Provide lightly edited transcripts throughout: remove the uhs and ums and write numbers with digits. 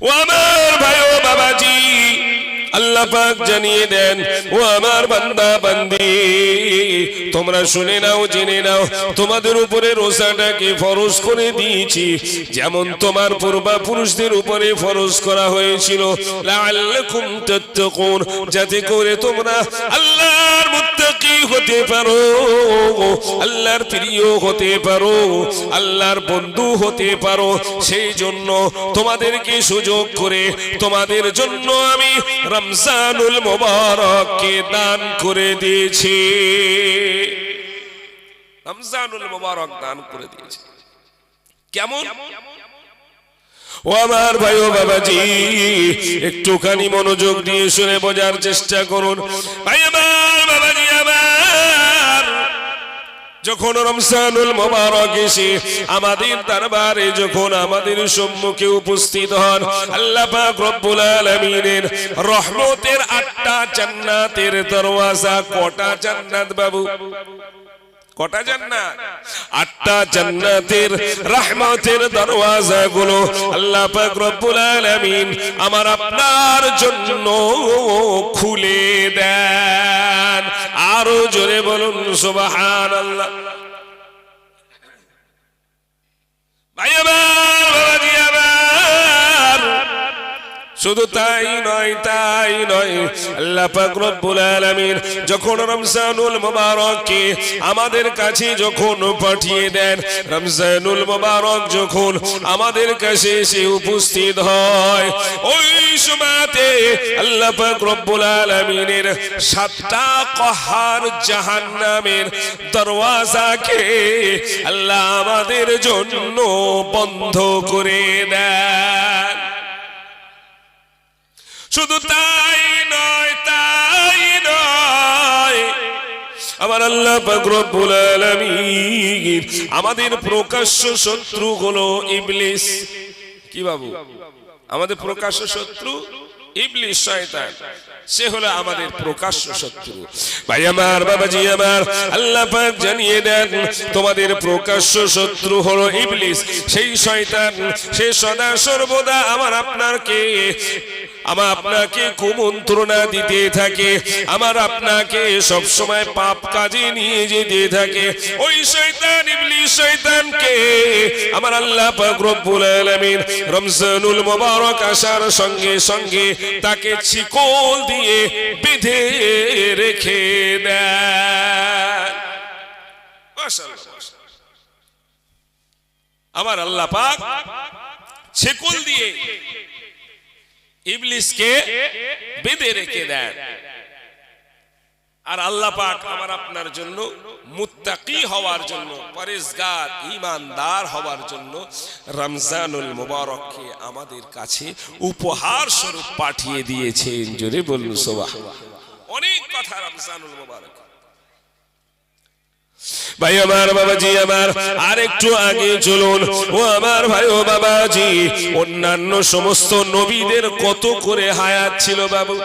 ও আমার ভাই ও বাবাজি, আল্লাহ পাক জানিয়ে দেন, ও আমার বান্দা বান্দি, তোমরা শুনে নাও, জেনে নাও, তোমাদের উপরে রোজাটাকে ফরজ করে দিয়েছি, যেমন তোমার পূর্বপুরুষদের উপরে ফরজ করা হয়েছিল, লাআল্লাকুম তাত্তাকুন, যাতে করে তোমরা আল্লাহর মুত্তাকি হতে পারো, আল্লাহর প্রিয় হতে পারো, আল্লাহর বন্ধু হতে পারো। সেই জন্য তোমাদেরকে সুযোগ করে তোমাদের জন্য আমি রমজানুল মুবারককে দান করে দিয়েছি, রমজানুল মুবারক দান করে দিয়েছি। কেমন? ও আমার ভাই ও বাবাজি, একটুখানি মনোযোগ দিয়ে শুনে বোঝার চেষ্টা করুন। ভাই আমার, বাবাজি আমার, যখন রমজানুল মুবারক এসে আমাদের দরবারে, যখন আমাদের সম্মুখে উপস্থিত হন, আল্লাহ পাক রব্বুল আলামিনের রহমতের 8টা জান্নাতের দরওয়াজা। কটা জান্নাত বাবু? কটা জান্নাত? 8টা জান্নাতের রহমতের দরওয়াজা গুলো আল্লাহ পাক রব্বুল আলামিন আমার আপনার জন্য খুলে দেন। আরো জোরে বলুন সুবহানাল্লাহ। ভাই আমার, বাবাজি আমার, শুধু তাই নয়, তাই নয়, আল্লাহ পাক রব্বুল আলামিন যখন রমজানুল মুবারককে আমাদের কাছে যখন পাঠিয়ে দেন, রমজানুল মুবারক যখন আমাদের কাছে এসে উপস্থিত হয়, ওই সময়তে আল্লাহ পাক রব্বুল আলামিনের 7টা কহার জাহান্নামের দরওয়াজাকে আল্লাহ আমাদের জন্য বন্ধ করে দেন। শুধু তাই নয়, তাই নয়, আমার আল্লাহ পাক রব্বুল আলামিন আমাদের প্রকাশ্য শত্রু হলো ইবলিস। কি বাবু? আমাদের প্রকাশ্য শত্রু ইবলিস, শয়তান, সে হলো আমাদের প্রকাশ্য শত্রু। ভাই আমার, বাবাজি আমার, আল্লাহ পাক জানিয়ে দেন তোমাদের প্রকাশ্য শত্রু হলো ইবলিস, সেই শয়তান। সে সদা সর্বদা আমার আপনাকে কুমন্ত্রণা দিতে থাকে, আমার আপনাকে সব সময় পাপ কাজে নিয়ে যেতে থাকে। ওই শয়তান, ইবলিস শয়তানকে আমার আল্লাহ পাক রব্বুল আলামিন রমজানুল মুবারক আসার সঙ্গে সঙ্গে তাকে শিকল দিয়ে বেঁধে রেখে দেন। আমার আল্লাহ পাক শিকল দিয়ে ইবলিসকে বেঁধে রেখে দেন। আর আল্লাহ পাক আমার আপনার জন্য মুত্তাকি হওয়ার জন্য, পরেজগার ঈমানদার হওয়ার জন্য রমজানুল মুবারককে আমাদের কাছে উপহার স্বরূপ পাঠিয়ে দিয়েছেন। জোরে বলুন সুবহানাল্লাহ। অনেক কথা রমজানুল মুবারক। ভাই আমার, বাবাজি আমার, আর একটু আগে চলুন। ও আমার ভাই ও বাবাজি, অন্যান্য সমস্ত নবীদের কত করে হায়াত ছিল বাবু?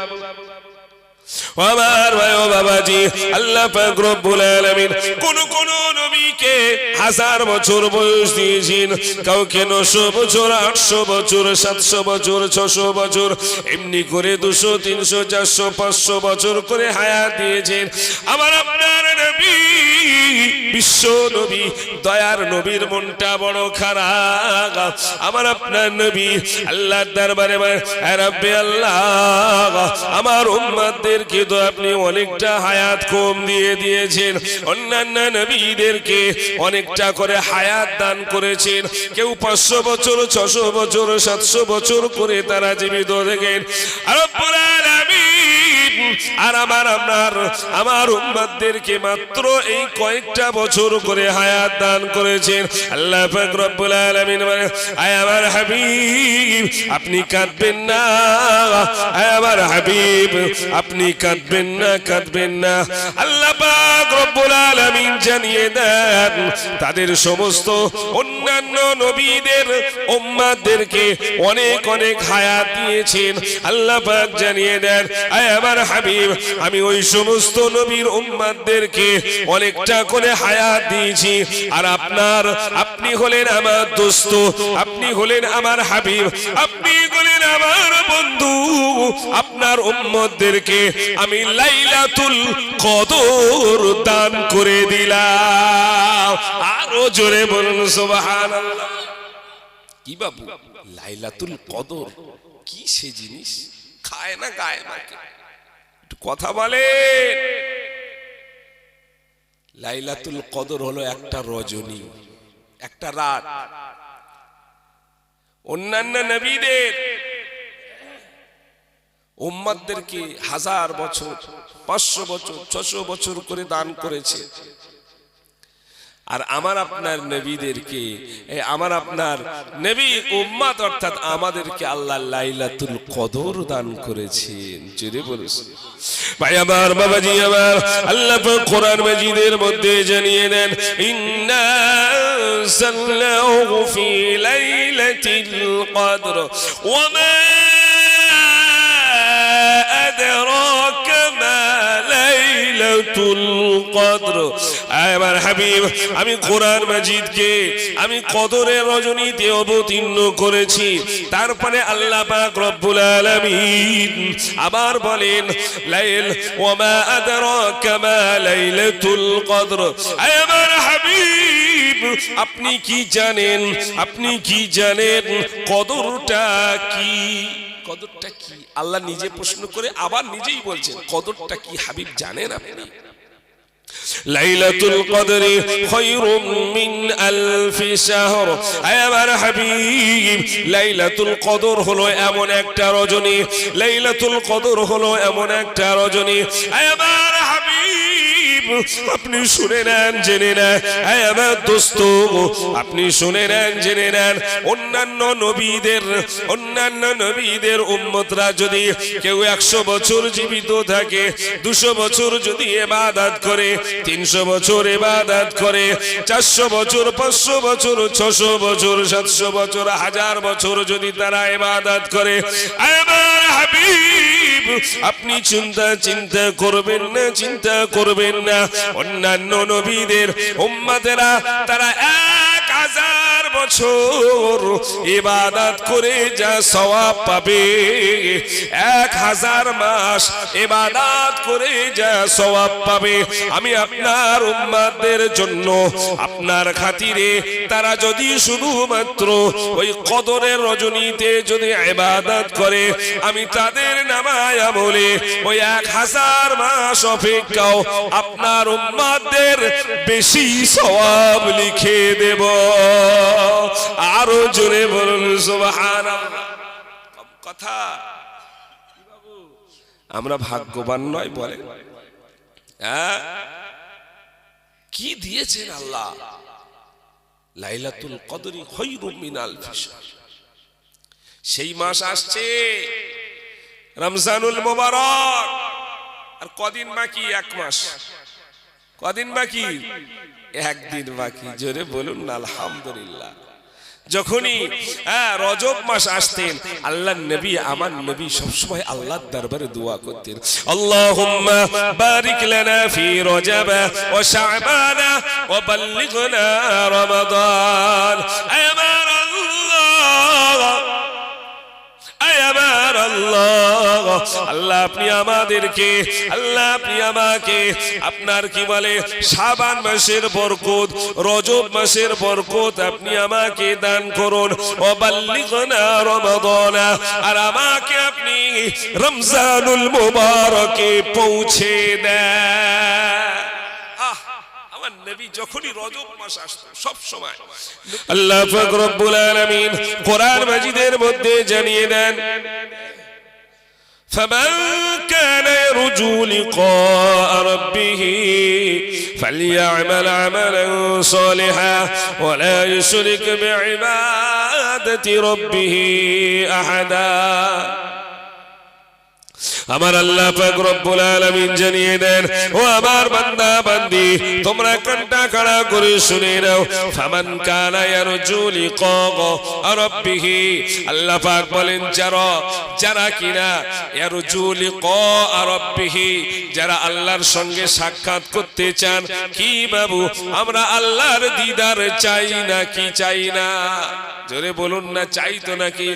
আমার ভাই ও বাবাজি, আল্লাহ পাক রব্বুল আলামিন কোন কোন নবীকে 1000 বছর বয়স দিয়েছেন, কাউকে 900 বছর, 800 বছর, 700 বছর, 600 বছর, এমনি করে 200, 300, 400, 500 বছর করে হায়াত দিয়েছেন। আমার আপনার নবী, বিশ্ব নবী, দয়ার নবীর মনটা বড় খারাপ। আমার আপনার নবী আল্লাহর দরবারে, রব্বে আল্লাহ, আমার উম্মতদেরকে তো আপনি অনেকটা হায়াত কম দিয়ে দিয়েছেন, অন্যান্য নবীদেরকে অনেকটা করে হায়াত দান করেছেন। কেউ 500 বছর, 600 বছর, 700 বছর করে তারা জীবিত থাকেন। রব্বুল আলামিন আর আমার উম্মতদেরকে মাত্র এই কয়েকটা বছর করে হায়াত দান করেছেন। আল্লাহ পাক রব্বুল আলামিন বলেন, আয় আমার হাবিব, আপনি কাঁদবেন না, আয় আমার হাবিব, আপনি কাঁদবেন না, কাঁদবেন না। আল্লাহ পাক রব্বুল আলামিন জানিয়ে দেন তাদের সমস্ত অন্যান্য নবীদের উম্মতদেরকে অনেক অনেক হায়াত দিয়েছেন। আল্লাহ পাক জানিয়ে দেন, আয় আমার হাবিব, আমি ওই সমস্ত নবীর উম্মতদেরকে অনেকটা করে হায়াত দিয়েছি। আর আপনি হলেন আমার দোস্ত, আপনি হলেন আমার হাবিব, আপনি হলেন আমার বন্ধু আপনার উম্মতদেরকে আমি লাইলাতুল কদর দান করে দিলাম। আরো জোরে বলুন সুবহানাল্লাহ। কি বাবু লাইলাতুল কদর কি সে জিনিস? খায় না গায় না, একটু কথা বলে। লাইলাতুল কদর হলো একটা রজনী, একটা রাত। অন্যান্য নবীদের উম্মতদেরকে 1000 বছর, 500 বছর, 600 বছর করে দান করেছে। আর আমার আপনার নবীদেরকে, আমার আপনার নবী উম্মত অর্থাৎ আমাদেরকে আল্লাহ লাইলাতুল কদর দান করেছেন। জোরে বলেছেন ভাই আমার, বাবাজি আমার, আল্লাহ পাক কোরআন মাজিদের মধ্যে জানিয়ে দেন, ইন্না সাল্লাহু ফি লাইলাতিল কদর ওয়া মা আদরাকা মা লাইলাতুল কদর। আমার হাবিব, আমি কোরআন মাজিদকে আমি কদরের রজনীতে অবতীর্ণ করেছি। তারপরে আল্লাহ পাক রব্বুল আলামিন আবার বলেন, লাইল ওয়া মা আদরাকা মা লাইলাতুল কদর। আমার হাবিব, আপনি কি জানেন, আপনি কি জানেন কদরটা কি? কদরটা কি? আল্লাহ নিজে প্রশ্ন করে আবার নিজেই বলছেন কদরটা কি হাবিব জানেন আপনি? লাইলাতুল কদরি খায়রুম মিন আলফি শাহর। আমার হাবিব, লাইলাতুল কদর হলো এমন একটা রজনী, লাইলাতুল কদর হলো এমন একটা রজনী। আমার হাবিব, আপনি শুনে নেন, জেনে নেন। আমার দোস্ত, আপনি শুনে নেন, জেনে নেন। অন্যান্য নবীদের উম্মতরা যদি কেউ 100 বছর জীবিত থাকে, 200 বছর যদি ইবাদত করে, 300 বছর ইবাদত করে, 400 বছর, 500 বছর, 600 বছর, 700 বছর, 1000 বছর যদি তারা ইবাদত করে, আমার হাবিব, আপনি চিন্তা করবেন না, চিন্তা করবেন না। অন্যান্য নবীদের উম্মতেরা তারা 1000 বছর ইবাদত করে যা সওয়াব পাবে, 1000 মাস ইবাদত করে যা সওয়াব পাবে, আমি আপনার উম্মতদের জন্য আপনার খাতিরে তারা যদি শুধুমাত্র ওই কদরের রজনীতে যদি ইবাদত করে, আমি তাদের নামায় আমলে ওই 1000 মাস অপেক্ষাও আপনার উম্মতদের বেশি সওয়াব লিখে দেব। আরো জোরে বলুন সুবহানাল্লাহ। কথা আমরা ভাগ্যবান নয় বলে? কি দিয়েছেন আল্লাহ? লাইলাতুল কদরি খায়রুম মিন আলফি শাহর। সেই মাস আসছে রমজানুল মুবারক। আর কদিন বাকি? 1 মাস। কদিন বাকি? 1 দিন বাকি। জোরে বলুন না আলহামদুলিল্লাহ। যখনই রজব মাস আসতেন, আল্লাহর নবী, আমার নবী সবসময় আল্লাহর দরবারে দোয়া করতেন, আল্লাহুম্মা বারিক লানা ফি রজব ওয়া শাবান ওয়া বাল্লিগনা রমাদান। আমার আল্লাহ, আমার আল্লাহ, আল্লাহ আপনি আমাদেরকে, আল্লাহ আপনি আমাকে আপনার কি বলে শাবান মাসের বরকত, রজব মাসের বরকত আপনি আমাকে দান করুন। ও বাল্লিগনা রমাদান, আর আমাকে আপনি রমজানুল মুবারকে পৌঁছে দেন। নবী যখনই রজব মাস আসতো সব সময় আল্লাহ পাক রব্বুল আলামিন কোরআন মাজিদের মধ্যে জানিয়ে দেন, فمن كان يرجو لقاء ربه فليعمل عملا صالحا ولا يشرك بعبادة ربه أحدا। আমার আল্লাহ পাক রব্বুল আলামিন জানিয়ে দেন, ও আমার বান্দা বান্দি, তোমরা কানটা খাড়া করে শুনে নাও। ফামান কানা ইয়ারজু লিকা রাব্বিহি, আল্লাহ পাক বলেন যারা কিনা ইয়ারজু লিকা রাব্বিহি, যারা আল্লাহর সঙ্গে সাক্ষাৎ করতে চান। কি বাবু, আমরা আল্লাহর দিদার চাই না কি চাই না? জোরে বলুন না, চাই তো নাকি?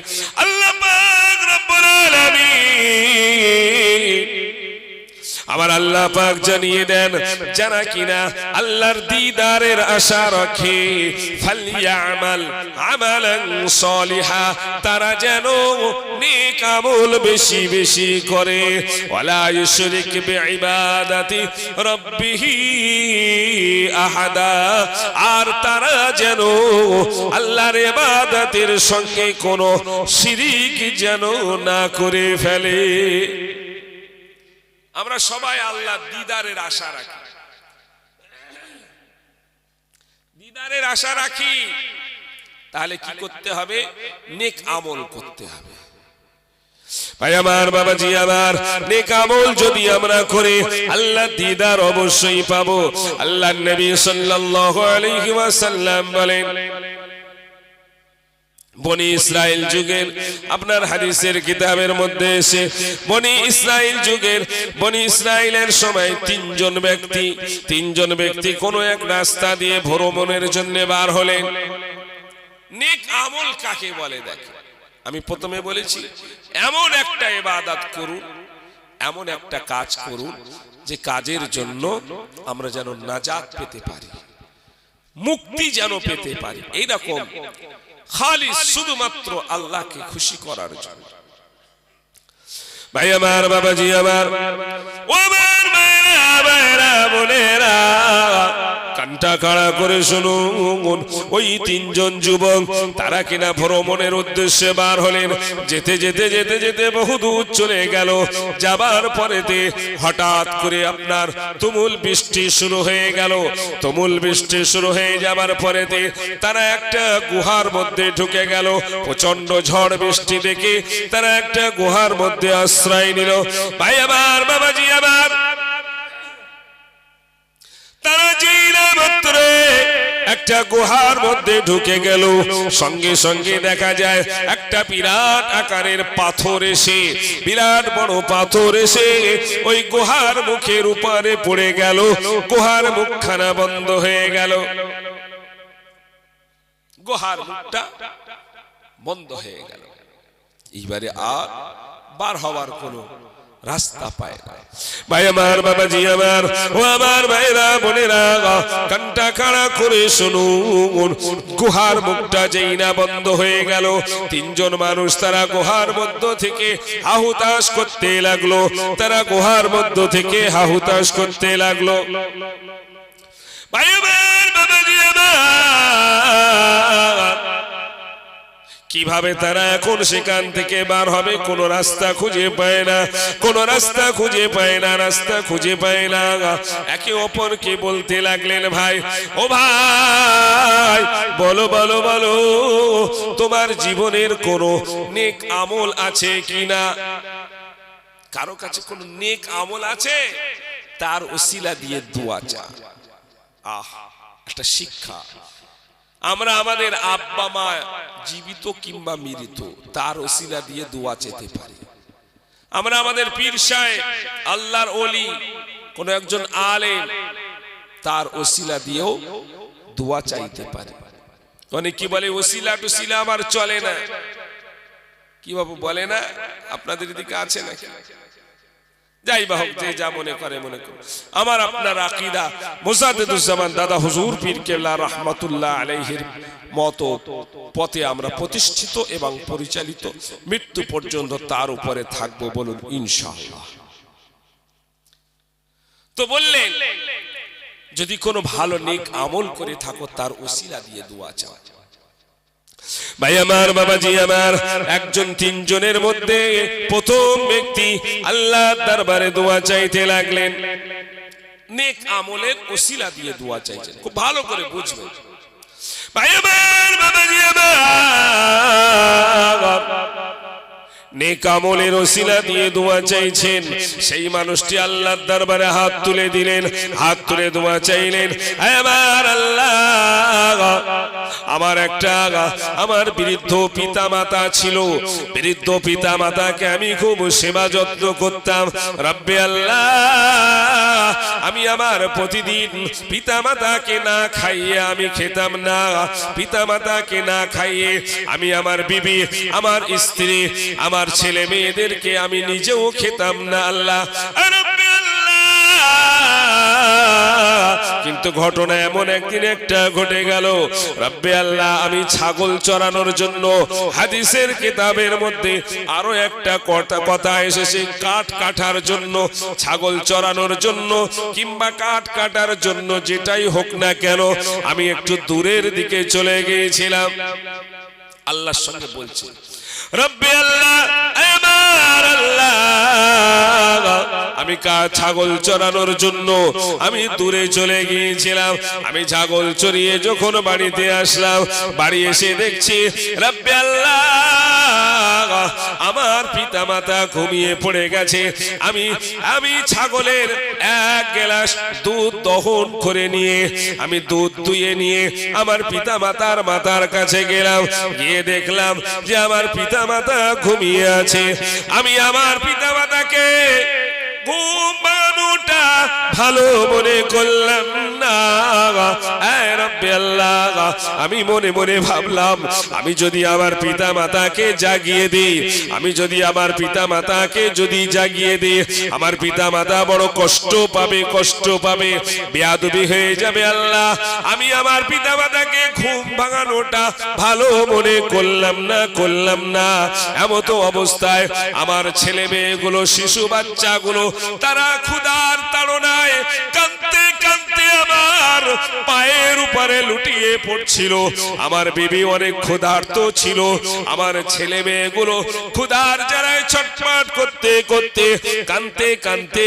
আল্লাহ পাক আল্লাহ পাক জানিয়ে দেন যারা কিনা আল্লাহর দিদারের আশা রাখে ফালইয়ামাল আমালান সলিহা তারা যেন নেক আমল বেশি বেশি করে ওয়ালা ইউশরিক বিইবাদাতি রাব্বিহি আহাদা আর তারা যেন আল্লাহর ইবাদতের সঙ্গে কোনো শিরিক যেন না করে ফেলে। আমরা সবাই আল্লাহর দিদারের আশা রাখি, দিদারের আশা রাখি, তাহলে কি করতে হবে? নেক আমল করতে হবে। ভাই আমার, বাবাজি আমার, নেক আমল যদি আমরা করি আল্লাহ দিদার অবশ্যই পাবো। আল্লাহর নবী সাল্লাল্লাহু আলাইহি ওয়াসাল্লাম বলেন বনি ইসরাইল যুগের, আপনার হাদিসের কিতাবের মধ্যে এসে বনি ইসরাইলের সময় তিনজন ব্যক্তি কোন এক রাস্তা দিয়ে ভ্রমণের জন্য বার হলেন। নেক আমল কাকে বলে? দেখেন, আমি প্রথমে বলেছি এমন একটা ইবাদত করুন, এমন একটা কাজ করুন যে কাজের জন্য আমরা যেন নাজাত পেতে পারি, মুক্তি যেন পেতে পারি, এইরকম খালিস শুধুমাত্র আল্লাহকে খুশি করার জন্য। ভাই আমার, বাবাজি আমার, ও আমার ভাইরা বোনেরা, কানটা খাড়া করে শুনুন। ওই তিনজন যুবক তারা কিনা ভ্রমণের উদ্দেশ্যে বার হলেন। যেতে যেতে যেতে যেতে বহু দূর চলে গেল। যাবার পরেতে হঠাৎ করে আপনার তুমুল বৃষ্টি শুরু হয়ে গেল। তুমুল বৃষ্টি শুরু হয়ে যাবার পরেতে তারা একটা গুহার মধ্যে ঢুকে গেল। প্রচন্ড ঝড় বৃষ্টি দেখে তারা একটা গুহার মধ্যে আশ্রয় নিল। ভাই আমার, বাবাজি আমার, তারা মাত্র একটা গুহার মধ্যে ঢুকে গেল, সঙ্গে সঙ্গে দেখা যায় একটা বিরাট আকারের পাথর এসে, বিরাট বড় পাথর এসে ওই গুহার মুখের উপরে পড়ে গেল। গুহার মুখখানা বন্ধ হয়ে গেল, গুহার মুখটা বন্ধ হয়ে গেল। এইবারে আর বার হওয়ার কোনো রাস্তা পায় না। ভাই আমার, বাবাজি আমার, ও আমার ভাইরা বোনেরা, কানটা খাড়া করে শুনুন। গুহার মুখটা যেই না বন্ধ হয়ে গেল, তিনজন মানুষ তারা গুহার মধ্য থেকে হাহুতাশ করতে লাগলো। তারা গুহার মধ্য থেকে হাহুতাশ করতে লাগলো। ভাই আমার, বাবাজি আমার, কিভাবে তারা এখন সেখান থেকে বার হবে? কোন রাস্তা খুঁজে পায় না, কোন রাস্তা খুঁজে পায় না, রাস্তা খুঁজে পায় না। একে অপরকে বলতে লাগলেন, ভাই, ও ভাই, বলো বলো বলো, তোমার জীবনের কোন নেক আমল আছে কিনা? কারো কাছে কোন নেক আমল আছে? তার ওসিলা দিয়ে দোয়া চাও। একটা শিক্ষা। আমরা আমাদের আব্বা মা জীবিত কিংবা মৃত, তার ওসিলা দিয়ে দোয়া চেতে পারি। আমরা আমাদের পীর সাহেব, আল্লাহর ওলি, কোন একজন আলেম, তার ওসিলা দিয়েও দোয়া চাইতে পারি। অনেক কি বলে, ওসিলা টুসিলা আমার চলে না। কি বাবু বলে না? আপনাদের দিকে আছে নাকি? যাই বা হোক, যে যা মনে করে মনে করে। আমার আপনার আকীদা মুজাদ্দিদুজ্জামান দাদা হুজুর পীর কেবলা রাহমাতুল্লাহ আলাইহির মতো পথে আমরা প্রতিষ্ঠিত এবং পরিচালিত, মৃত্যু পর্যন্ত তার উপরে থাকবো, বলুন ইনশাআল্লাহ। তো বললেন, যদি কোনো ভালো নেক আমল করে থাকো তার ওসিলা দিয়ে দোয়া চাও। ভাই আমার, বাবাজি আমার, একজন তিনজনের মধ্যে প্রথম ব্যক্তি আল্লাহর দরবারে দোয়া চাইতে লাগলেন। নেক আমলের ওসিলা দিয়ে দোয়া চাইছেন, খুব ভালো করে বুঝবেন। ভাই আমার, বাবাজি আমার, নেক আমলের ওসিলা দিয়ে দোয়া চাইছেন। সেই মানুষটি আল্লাহর দরবারে হাত তুলে দিলেন, হাত তুলে দোয়া চাইলেন, আমার আল্লাহ, আমার বৃদ্ধ পিতা মাতা ছিল, বৃদ্ধ পিতা মাতাকে আমি খুব সেবা যত্ন করতাম। রব্বে আল্লাহ, আমি আমার প্রতিদিন পিতা মাতাকে না খাইয়ে আমি খেতাম না, পিতা মাতাকে না খাইয়ে আমি আমার বিবি, আমার স্ত্রী, আমার ছেলে মেয়েদেরকে আমি নিজেও খেতাম না। আল্লাহ, রব্বে আল্লাহ, কিন্তু ঘটনা এমন একদিন একটা ঘটে গেল, রব্বে আল্লাহ আমি ছাগল চরানোর জন্য হাদিসের কিতাবের মধ্যে আরো একটা কথা এসেছে, কাঠ কাটার জন্য, ছাগল চরানোর জন্য কিংবা কাঠ কাটার জন্য যেটাই হোক না কেন আমি একটু দূরের দিকে চলে গিয়েছিলাম। আল্লাহর সঙ্গে বলছি, রব্বে আল্লাহ আমার আল্লাহ আমি ছাগল চরানোর জন্য আমি দূরে চলে গিয়েছিলাম। আমি ছাগল চড়িয়ে যখন বাড়িতে আসলাম, বাড়ি এসে দেখছি রব্বে আল্লাহ আমার পিতামাতা ঘুমিয়ে পড়ে গেছে। আমি ছাগলের এক গ্লাস দুধ দহন করে নিয়ে আমি দুধ দুইয়ে নিয়ে আমার পিতামাতার মাতার কাছে গেলাম, গিয়ে দেখলাম যে আমার পিতামাতা ঘুমিয়ে আছে। আমি আমার পিতামাতাকে ঘুম ভাঙানোটা ভালো মনে করলাম না। রব্বে আল্লাহ আমি মনে মনে ভাবলাম, আমি যদি আমার পিতা মাতাকে জাগিয়ে দিই, আমি যদি আমার পিতা মাতাকে যদি জাগিয়ে দিই, আমার পিতা মাতা বড় কষ্ট পাবে, বেয়াদবি হয়ে যাবে। আল্লাহ আমি আমার পিতা মাতাকে ঘুম ভাঙানোটা ভালো মনে করলাম না। এমতো অবস্থায় আমার ছেলে মেয়েগুলো, শিশু বাচ্চাগুলো তারা ক্ষুধার তাড়নায় কাঁদতে কাঁদতে আমার পায়ের উপরে লুটিয়ে পড়ছিল। আমার বিবি অনেক ক্ষুধার্ত ছিল, আমার ছেলে মেয়েগুলো ক্ষুধার জ্বালায় ছটফট করতে করতে কাঁদতে কাঁদতে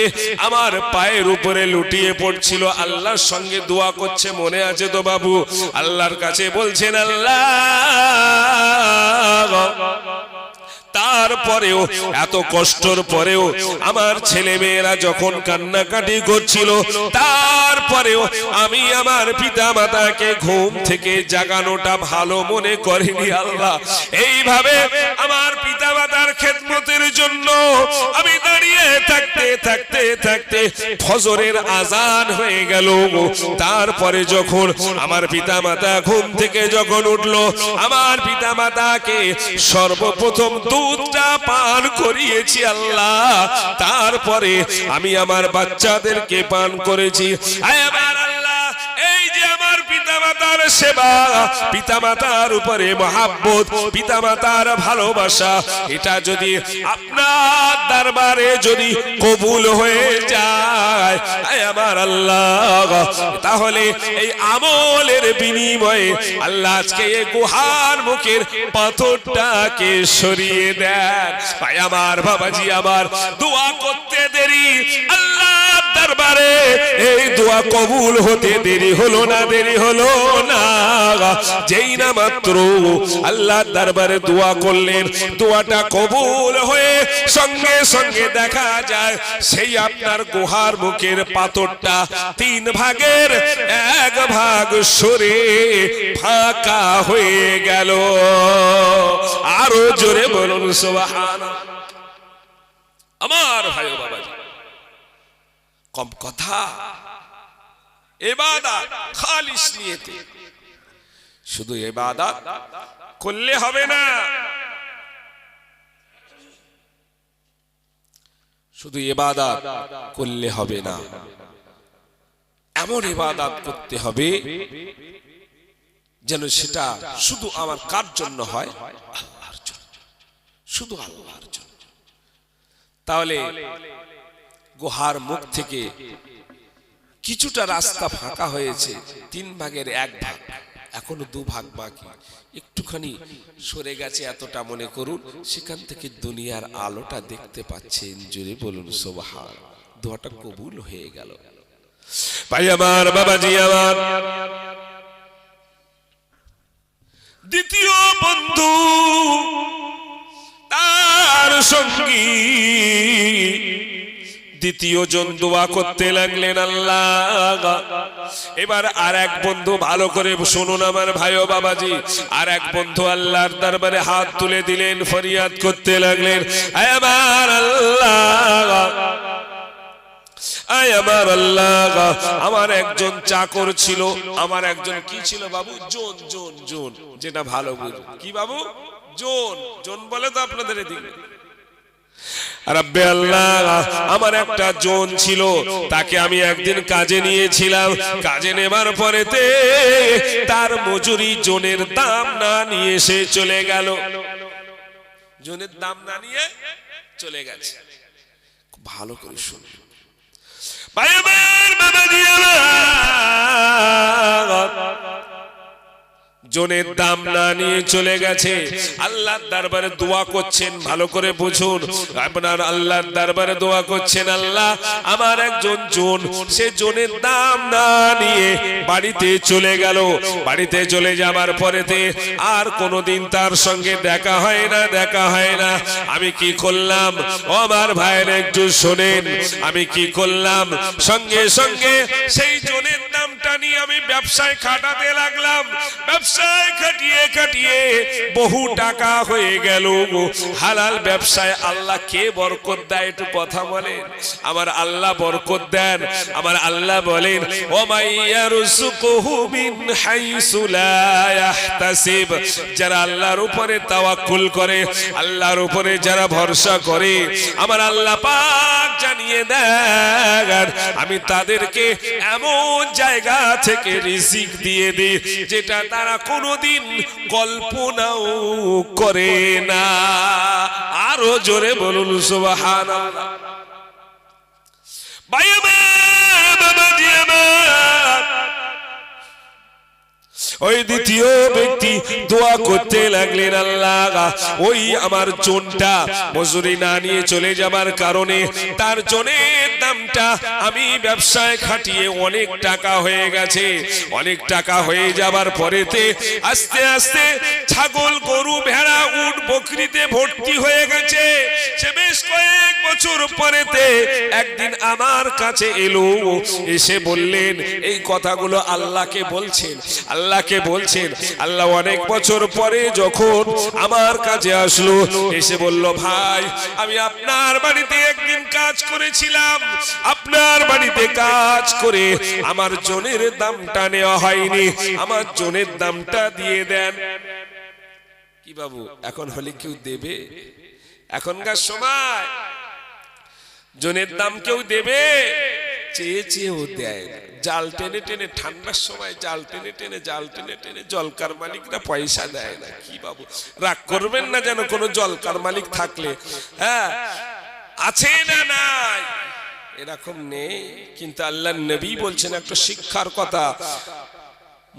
আমার পায়ের উপরে লুটিয়ে পড়ছিল। আল্লাহর সঙ্গে দোয়া করছে, মনে আছে তো বাবু? আল্লাহর কাছে বলছেন, আল্লাহ তারপরেও এত কষ্টর পরেও আমার ছেলে মেয়েরা যখন কান্নাকাটি করছিল, তারপরেও আমি আমার পিতা মাতাকে ঘুম থেকে জাগানোটা ভালো মনে করিনি। আল্লাহ এইভাবে আমার পিতা মাতার খেদমতের জন্য আমি দাঁড়িয়ে থাকতে থাকতে থাকতে ফজরের আজান হয়ে গেল। তারপরে যখন আমার পিতা মাতা ঘুম থেকে যখন উঠলো, আমার পিতা মাতাকে সর্বপ্রথম দুধটা পান করিয়েছি আল্লাহ, তারপরে আমি আমার বাচ্চাদেরকে পান করেছি। আমার আল্লাহ এই যে আমার পিতামাতার সেবা, পিতামাতার উপরে মহাব্বত, পিতামাতার ভালোবাসা, এটা যদি আপনার দরবারে যদি কবুল হয়ে যায় আমার আল্লাহ, তাহলে এই আমলের বিনিময়ে আল্লাহ আজকে এই গুহার মুখের পাথরটাকে সরিয়ে দেন। ভাই আমার, বাবাজি আমার, দোয়া করতে দেরি আল্লাহর দরবারে এই দোয়া কবুল হতে দেরি হলো না, দেরি হলো না। যেই না মাত্র আল্লাহর দরবারে দোয়া করলেন, দোয়াটা কবুল হয়ে সঙ্গে সঙ্গে দেখা যায় সেই আপনার গুহার মুখের পাথরটা 3 ভাগের 1 ভাগ সরে ফাঁকা হয়ে গেল। আরো জোরে বলুন সুবহানাল্লাহ। আমার ভাই বাবাজি, কম কথা, ইবাদত খালিস নিয়তে, শুধু ইবাদত করলে হবে না, শুধু ইবাদত করলে হবে না, এমন ইবাদত করতে হবে যেন সেটা শুধু আমার কার জন্য হয়, আল্লাহর জন্য, শুধু আল্লাহর জন্য। তাহলে গুহার মুখ থেকে কিছুটা রাস্তা ফাঁকা হয়েছে, 3 ভাগের 1 ভাগ, এখনো 2 ভাগ বাকি, একটুখানি সরে গেছে এতটা মনে করুন, সেখান থেকে দুনিয়ার আলোটা দেখতে পাচ্ছেন। জোরে বলুন সুবহানাল্লাহ। দোয়াটা কবুল হয়ে গেল। ভাই আমার, বাবাজি আমার, দ্বিতীয় বন্ধু তার সঙ্গী দ্বিতীয় জন দোয়া করতে লাগলেন আল্লাহ। এবার আর এক বন্ধু, ভালো করে শুনুন আমার ভাই ও বাবাজি, আর এক বন্ধু আল্লাহর দরবারে হাত তুলে দিলেন, ফরিয়াদ করতে লাগলেন, আমার আল্লাহ, আমার আল্লাহ, আমার একজন চাকর ছিল, আমার একজন কি ছিল বাবু? জোন, জোন, জোন, যেটা ভালো বুঝুন। কি বাবু? জোন, জোন বলে তো আপনাদের এদিকে। রব্বে আল্লাহ, আমার একটা জন ছিল, তাকে আমি একদিন কাজে নিয়েছিলাম। কাজে নেবার পরেতে তার মজুরি জনের দাম না নিয়ে সে চলে গেল। জনের দাম না নিয়ে চলে গেছে। ভালো করে শুনুন ভাই আমার, বাবা দিয়ে জনের দাম না নিয়ে চলে গেছে। আল্লাহর দরবারে দোয়া করছেন, ভালো করে বুঝুন, আপনার আল্লাহর দরবারে দোয়া করছেন, আল্লাহ আমার একজন জন, সে জনের দাম না নিয়ে বাড়িতে চলে গেল। বাড়িতে চলে যাবার পরেতে আর কোনোদিন তার সঙ্গে দেখা হয় না। আমি কি করলাম ও আমার ভাইয়ের একটু শোনেন, আমি কি করলাম, সঙ্গে সঙ্গে সেই জনের দামটা নিয়ে আমি ব্যবসায় খাটাতে লাগলাম। ব্যবসায় খাটিয়ে বহু টাকা হয়ে গেল। হালাল ব্যবসায় আল্লাহ কে বরকত দেয় একটু কথা বলেন? আমার আল্লাহ বরকত দেন। আমার আল্লাহ বলেন, ও মাইয়ারযুকুহু মিন হাইসু লা ইয়াহতাসিব, যারা আল্লাহর উপরে তাওয়াক্কুল করে, আল্লাহর উপরে যারা ভরসা করে, আমার আল্লাহ পাক জানিয়ে দেন আমি তাদেরকে এমন জায়গা থেকে রিজিক দিয়ে দিই যেটা তারা কোনোদিন কল্পনাও করে না। আরো জোরে বলুন সুবহানাল্লাহ। ভাই আমার, বাবাজি আমার, ওই দ্বিতীয় ব্যক্তি দোয়া করতে লাগলেন, আল্লাহ ওই আমার জনটা মজুরি না নিয়ে চলে যাবার কারণে তার জনের দামটা আমি ব্যবসায় খাটিয়ে অনেক টাকা হয়ে গেছে। অনেক টাকা হয়ে যাবার পরেতে আস্তে আস্তে ছাগল, গরু, ভেড়া, উট, বকরিতে ভর্তি হয়ে গেছে। সে বেশ কয়েক বছর পরেতে একদিন আমার কাছে এলো, এসে বললেন, এই কথাগুলো আল্লাহকে বলছেন, আল্লাহকে বলছেন। আল্লাহ অনেক বছর পরে যখন আমার কাছে আসলো, এসে বলল, ভাই আমি আপনার বাড়িতে একদিন কাজ করেছিলাম, আপনার বাড়িতে কাজ করে আমার জনের দামটা নেওয়া হয়নি, আমার জনের দামটা দিয়ে দেন। কি বাবু, এখন হলে কেউ দেবে? এখনকার সময় জনের দাম কেউ দেবে? চেয়েও দেয় না। জাল টেনে টেনে, ঠান্ডার সময় জাল টেনে টেনে জলকার মালিকরা পয়সা দেয় না। কি বাবু, রাগ করবেন না যেন কোনো জলকার মালিক থাকলে, হ্যাঁ আছে না নাই, এরকম নেই। কিন্তু আল্লাহর নবী বলছেন একটা শিক্ষার কথা,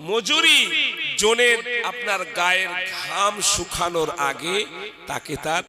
মজুরি জনের আপনার গায়ের ঘাম শুকানোর আগে তাকে তার